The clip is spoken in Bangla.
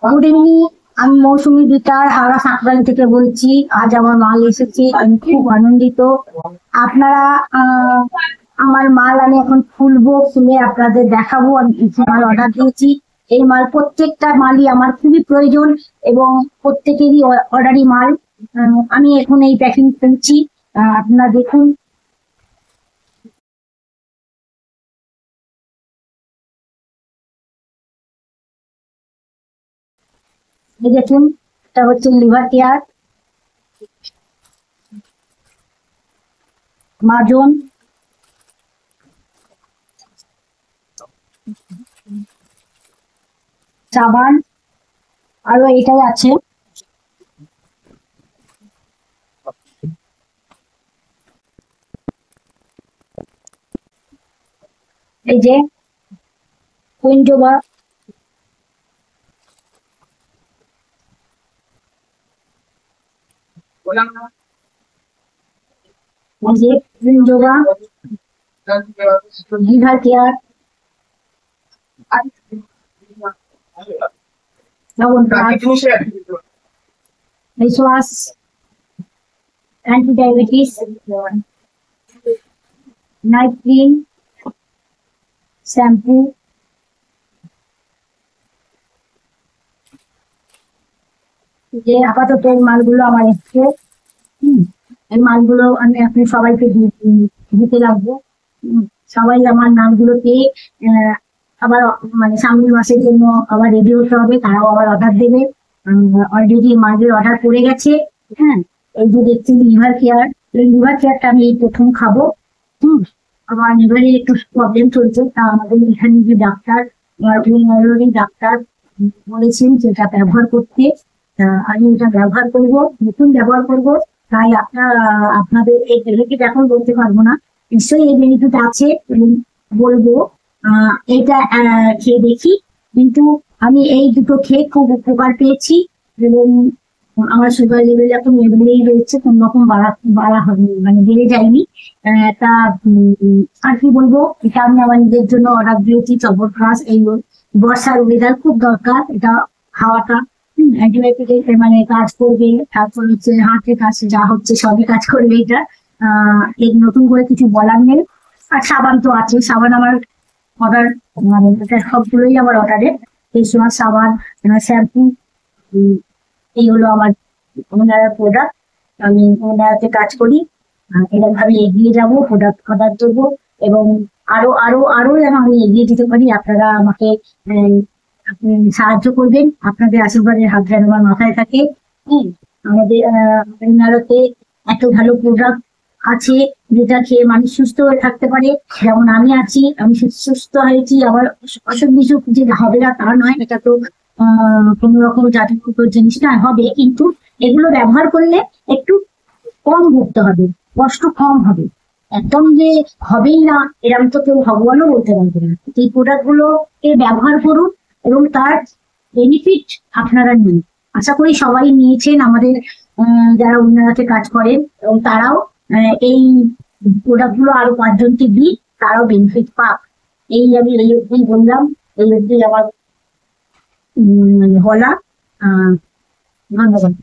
গুড ইভিনিং, আমি মৌসুমী বিটার হাওড়া সাঁকরাইল থেকে বলছি। আজ আমার মাল এসেছে, আমি খুব আনন্দিত। আপনারা আমার মাল আমি এখন খুলবো, খুলে আপনাদের দেখাবো আমি কিছু মাল অর্ডার দিয়েছি। এই মাল প্রত্যেকটা মালই আমার খুবই প্রয়োজন এবং প্রত্যেকেরই অর্ডারি মাল। আমি এখন এই প্যাকিং করছি, আপনারা দেখুন। এই দেখুন, এটা হচ্ছে লিভার কেয়ার, মাজন, সাবান, আরো এটাই আছে। এই যে কুইন্টোবা, এই যে কুইন্টোবা, লিভার কেয়ার, লবণ face wash, anti diabetes, night cream, shampoo. যে আপাতত এই মালগুলো আমার এসছে। এই মালগুলো আমি আপনি সবাইকে দিতে লাগবো। সবাই আমার নামগুলো পেয়ে আবার মানে সামনের মাসের জন্য আবার রেডি হতে হবে, তারাও আবার অর্ডার দেবে। অলরেডি মালগুলো অর্ডার পড়ে গেছে। হ্যাঁ, এই যে দেখছি লিভার কেয়ার, এই লিভার কেয়ারটা আমি এই প্রথম খাবো। আমার লিভারের একটু প্রবলেম চলছে, তা আমাদের এখানে যে ডাক্তার, উনি ডাক্তার বলেছেন যেটা ব্যবহার করতে। আমি এটা ব্যবহার করব, নতুন ব্যবহার করব। তাই আপনাদের এই বেনিফিট এখন বলতে পারবো না, নিশ্চয়ই এই বেনিফিট আছে এবং বলবো। এটা খেয়ে দেখি, কিন্তু আমি এই দুটো খেয়ে খুব উপকার পেয়েছি এবং আমার সুগার লেভেল এখন লেভেলেই রয়েছে, কোন রকম বাড়া হয়নি, মানে বেড়ে যায়নি। তা আর কি বলবো, এটা আমি আমার নিজের জন্য অর্ডার দিয়েছি। চবরগ্রাস, এই বর্ষার ওয়েদার খুব দরকার এটা খাওয়াটা। অ্যান্টিবায়োটিক মানে কাজ করবে, তারপর হচ্ছে হার্টের কাজ যা হচ্ছে সবই কাজ করবে এটা। এই নতুন করে কিছু বলার নেই। আর সাবান তো আছে, সাবান আমার অর্ডার, মানে এটা সবগুলোই আমার অর্ডারে। ফেস ওয়াশ, সাবান, শ্যাম্পু, এই হলো আমার ওনার প্রোডাক্ট। আমি ওনারাতে কাজ করি, এরকম ভাবে এগিয়ে যাবো, প্রোডাক্ট অর্ডার দেবো এবং আরো আরো আরো যেন আমি এগিয়ে যেতে পারি। আপনারা আমাকে আপনি সাহায্য করবেন, আপনাদের আশীর্বাদের হাত যেন আমার মাথায় থাকে। আমাদের ওনারাতে এত ভালো প্রোডাক্ট আছে যেটা খেয়ে মানুষ সুস্থ হয়ে থাকতে পারে। যেমন আমি আছি, আমি সুস্থ হয়েছি, আমার অসুখ বিসুখ যে হবে না তা নয়, এটা তো কোন রকম জাতিগত জিনিস না, হবে, কিন্তু এগুলো ব্যবহার করলে একটু কম ভুগতে হবে, কষ্ট কম হবে। একদম যে হবেই না এরকম তো কেউ ভগবানও বলতে পারবে না। এই প্রোডাক্ট গুলোকে ব্যবহার করুন এবং তার বেনিফিট আপনারা নিন। আশা করি সবাই নিয়েছেন, আমাদের যারা উন্নয়নে কাজ করেন, এবং তারাও এই প্রোডাক্ট গুলো আরো 5 জনকে দিই, তারাও বেনিফিট পাক। এই আমি এই অব্দি বললাম, এই অব্দি আমার বলা। ধন্যবাদ।